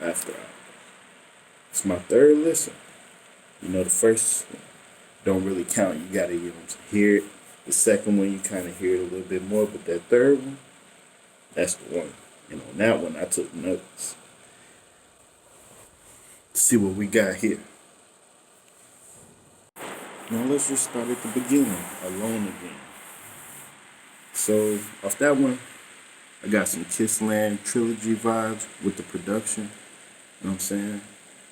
after hours. It's my third listen. You know, the first don't really count. You gotta, hear it. The second one, you kind of hear it a little bit more, but that third one, that's the one. And on that one, I took notes. See what we got here. Now let's just start at the beginning. Alone again. So off that one, I got some Kissland trilogy vibes with the production. You know what I'm saying?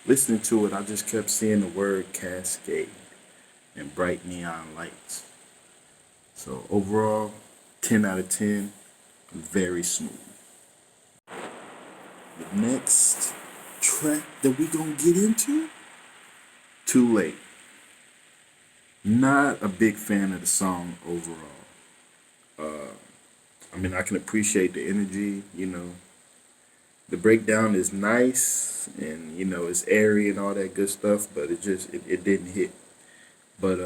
Listening to it, I just kept seeing the word cascade and bright neon lights. So overall, 10 out of 10, very smooth. The next track that we gonna get into, Too Late. Not a big fan of the song overall. I mean, I can appreciate the energy, The breakdown is nice and, it's airy and all that good stuff, but it didn't hit. But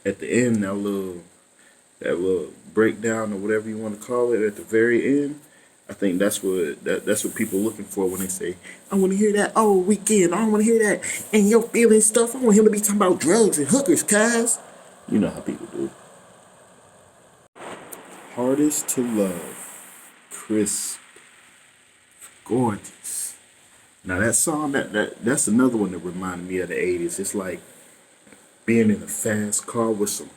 at the end, that little breakdown or whatever you want to call it at the very end, I think that's what people are looking for when they say, I want to hear that old Weekend. I don't want to hear that and your feeling stuff. I want him to be talking about drugs and hookers, cuz. You know how people do. Hardest to Love. Crisp. Gorgeous. Now that song, that's another one that reminded me of the 80s. It's like being in a fast car with some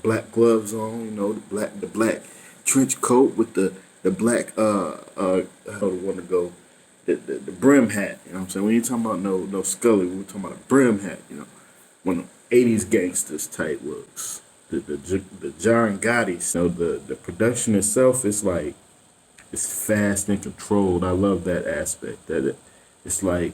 black gloves on, the black trench coat with the black how do I want to go, the brim hat. You know what I'm saying? We ain't talking about no Scully. We're talking about a brim hat. One of the 80s gangsters type looks. The John Gotti's. The production itself is like it's fast and controlled. I love that aspect. It's like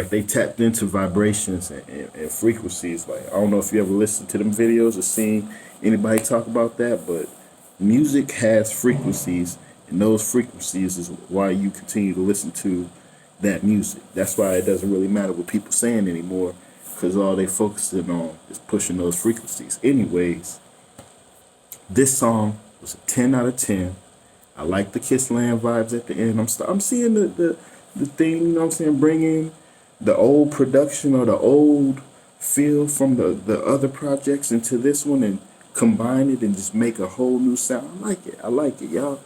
they tapped into vibrations and frequencies. Like, I don't know if you ever listened to them videos or seen anybody talk about that, but music has frequencies, and those frequencies is why you continue to listen to that music. That's why it doesn't really matter what people saying anymore, because all they focusing on is pushing those frequencies. Anyways, this song was a 10 out of 10. I like the Kissland vibes at the end. I'm seeing the thing, you know what I'm saying, bringing the old production or the old feel from the other projects into this one and combine it and just make a whole new sound. I like it. Y'all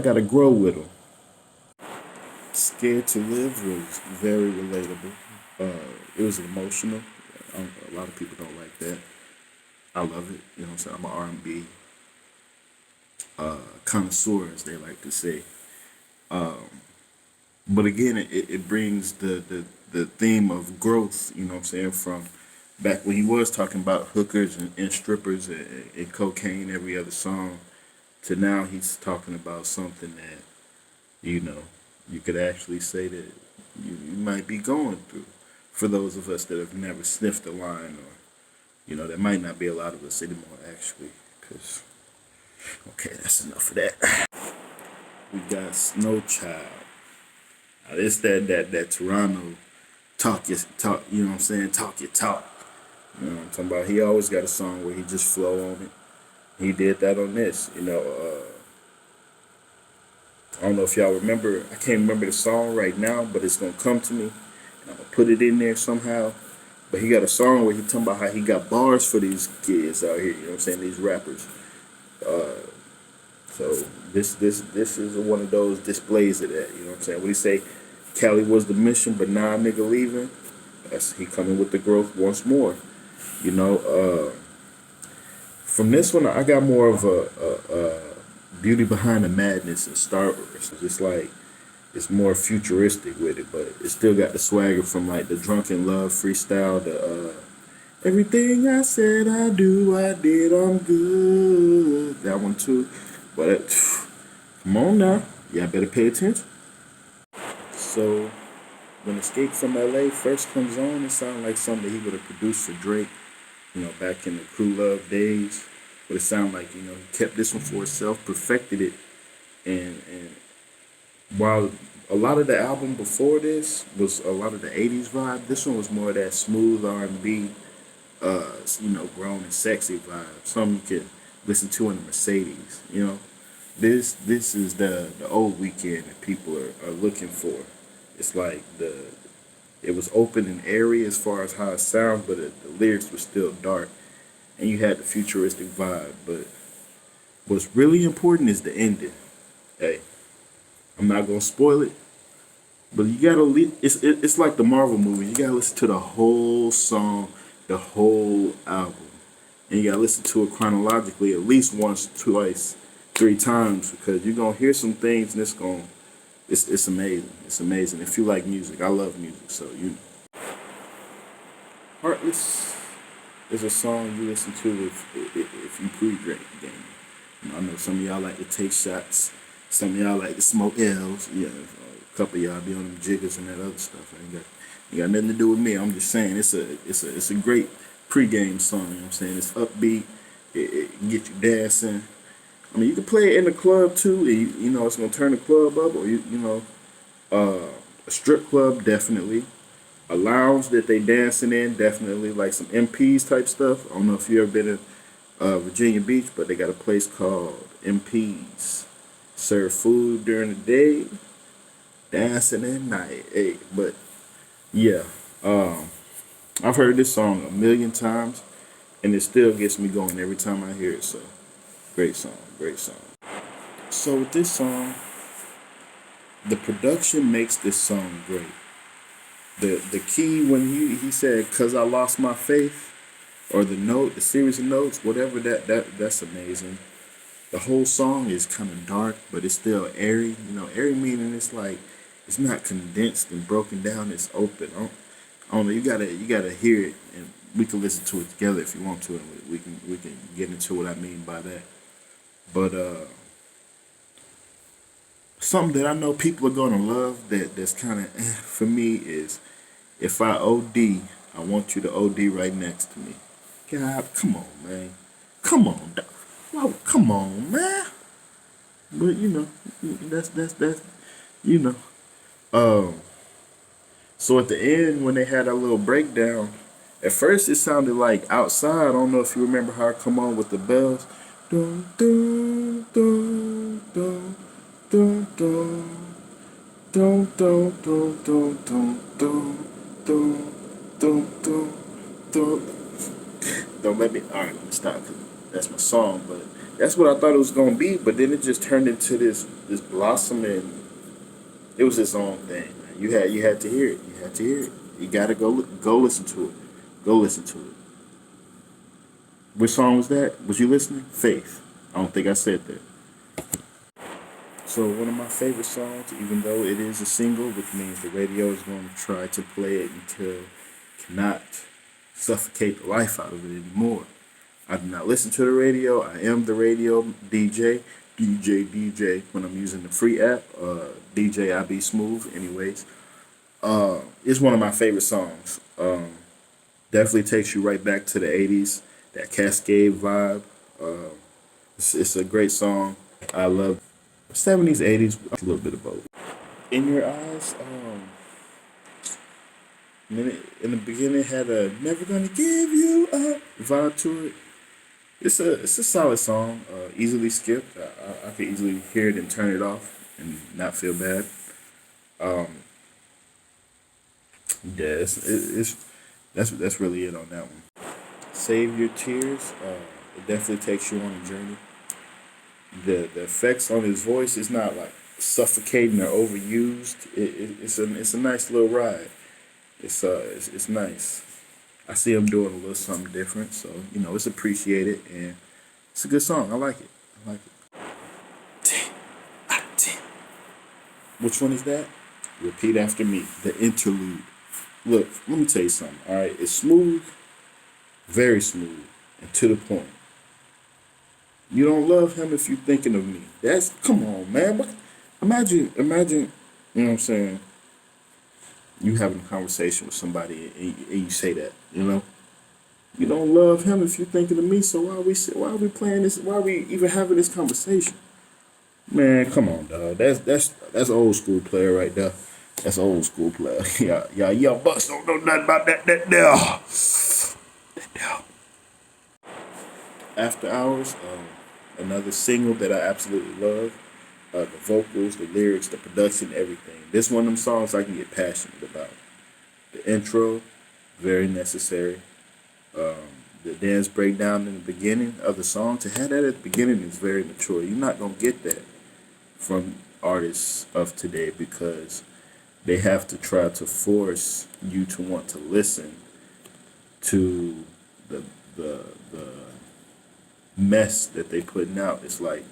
gotta grow with them. Scared to Live was very relatable. It was emotional. A lot of people don't like that. I love it. You know what I'm saying? I'm an R&B connoisseur, as they like to say. But again, it brings the theme of growth, you know what I'm saying, from back when he was talking about hookers and strippers and cocaine every other song, to now he's talking about something that, you could actually say that you might be going through. For those of us that have never sniffed a line, or, there might not be a lot of us anymore, actually, because, okay, that's enough of that. We got Snow Child. Now, it's that Toronto talk, you know what I'm saying? Talk your talk. You know what I'm talking about? He always got a song where he just flow on it. He did that on this, I don't know if y'all remember, I can't remember the song right now, but it's gonna come to me. And I'm gonna put it in there somehow. But he got a song where he talking about how he got bars for these kids out here, you know what I'm saying, these rappers. So this is one of those displays of that, you know what I'm saying? What he say, Cali was the mission, but now nigga leaving. That's he coming with the growth once more. From this one, I got more of a beauty behind the madness and Star Wars. It's like it's more futuristic with it, but it still got the swagger from like the Drunken Love freestyle, the everything I said I do, I did, I'm good. That one too. But come on now, y'all better pay attention. So when Escape from LA first comes on, it sounds like something he would have produced for Drake, back in the Crew Love days. But it sounded like, he kept this one for himself, perfected it. And while a lot of the album before this was a lot of the 80s vibe, this one was more of that smooth R&B, grown and sexy vibe. Something you could listen to in a Mercedes, This is the old Weekend that people are looking for. It's like it was open and airy as far as how it sounds, but the lyrics were still dark, and you had the futuristic vibe. But what's really important is the ending. Hey, I'm not gonna spoil it, but you gotta. It's like the Marvel movie. You gotta listen to the whole song, the whole album, and you gotta listen to it chronologically at least once, twice, three times because you're gonna hear some things and it's amazing. It's amazing. If you like music, I love music, so you Heartless is a song you listen to if you pre-game. I know some of y'all like to take shots. Some of y'all like to smoke L's. Yeah, a couple of y'all be on them jiggers and that other stuff. Ain't got nothing to do with me. I'm just saying it's a great pre-game song. You know what I'm saying? It's upbeat. It can get you dancing. I mean, you can play it in the club too. And you know, it's gonna turn the club up, or a strip club definitely. A lounge that they dancing in definitely, like some MPs type stuff. I don't know if you ever been in Virginia Beach, but they got a place called MPs. Serve food during the day, dancing at night. Hey, but yeah, I've heard this song a million times, and it still gets me going every time I hear it. So great song, great song. So with this song, the production makes this song great. The key when he said "cause I lost my faith," or the note, the series of notes, whatever that's amazing. The whole song is kind of dark, but it's still airy. You know, airy meaning it's like it's not condensed and broken down. It's open. I don't know. You gotta hear it, and we can listen to it together if you want to, and we can get into what I mean by that. But something that I know people are gonna love that's kind of for me is if I OD, I want you to OD right next to me. God, come on, man. Come on, wow, come on, man. But that's you know. Um. So at the end, when they had that little breakdown, at first it sounded like outside. I don't know if you remember how it come on with the bells. Dun dun dun dun dun dun dun dun dun dun dun dun dun dun dun dun. Don't let me. All right, let me stop. 'Cause that's my song, but that's what I thought it was gonna be. But then it just turned into this blossoming. It was its own thing. Man. You had to hear it. You had to hear it. You gotta go listen to it. Go listen to it. Which song was that? Was you listening? Faith. I don't think I said that. So one of my favorite songs, even though it is a single, which means the radio is going to try to play it until it cannot suffocate the life out of it anymore. I do not listen to the radio. I am the radio DJ, DJ when I'm using the free app. DJ I be smooth. Anyways, it's one of my favorite songs. Definitely takes you right back to the '80s. That Cascade vibe. It's a great song. I love '70s, '80s, a little bit of both. In Your Eyes. In the beginning, had a "Never Gonna Give You Up" vibe to it. It's a solid song. Easily skipped. I could easily hear it and turn it off and not feel bad. Um, yeah, it's that's really it on that one. Save Your Tears. It definitely takes you on a journey. The effects on his voice is not like suffocating or overused. It's a nice little ride. It's nice. I see him doing a little something different, so it's appreciated and it's a good song. I like it. I like it. 10 out of 10. Which one is that? Repeat after me. The interlude. Look, let me tell you something. All right, it's smooth, very smooth, and to the point. You don't love him if you're thinking of me. That's come on, man. Imagine. You know what I'm saying? You having a conversation with somebody and you say that. You don't love him if you're thinking of me. So why are we playing this? Why are we even having this conversation? Man, come on, dog. That's old school player right there. That's old school player. Yeah, young bucks don't know nothing about that there. That there. After Hours. another single that I absolutely love. The vocals, the lyrics, the production, everything. This one of them songs I can get passionate about. The intro, very necessary. The dance breakdown in the beginning of the song, to have that at the beginning is very mature. You're not gonna get that from artists of today because they have to try to force you to want to listen to the the mess that they putting out. It's like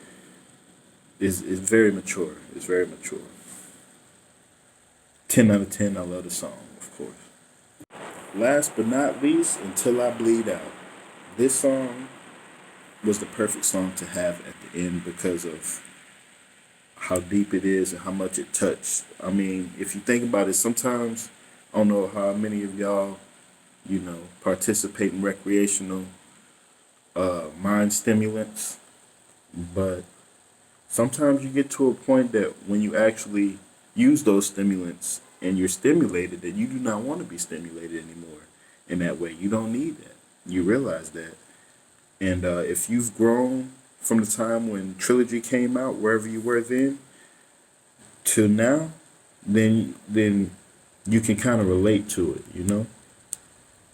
it's very mature. It's very mature. 10 out of 10. I love the song, of course. Last but not least, Until I Bleed Out. This song was the perfect song to have at the end because of how deep it is and how much it touched. I mean, if you think about it, sometimes I don't know how many of y'all, participate in recreational mind stimulants, but sometimes you get to a point that when you actually use those stimulants and you're stimulated, that you do not want to be stimulated anymore in that way. You don't need that. You realize that. And if you've grown from the time when Trilogy came out, wherever you were then, to now, then you can kind of relate to it.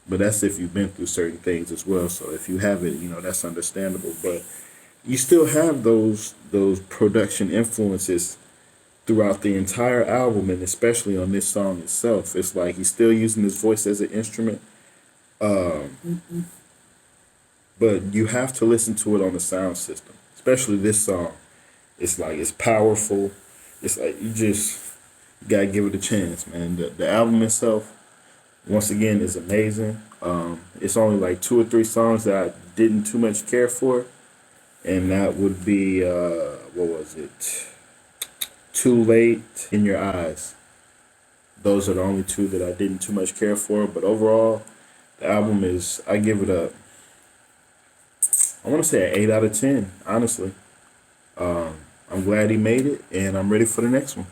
But that's if you've been through certain things as well. So if you haven't, that's understandable. But you still have those production influences throughout the entire album, and especially on this song itself. It's like he's still using his voice as an instrument. But you have to listen to it on the sound system, especially this song. It's like it's powerful. It's like you just gotta give it a chance, man. The album itself, once again, is amazing. It's only like 2 or 3 songs that I didn't too much care for, and that would be what was it? Too Late, In Your Eyes. Those are the only two that I didn't too much care for. But overall, the album is, I give it I want to say an 8 out of 10, honestly. I'm glad he made it, and I'm ready for the next one.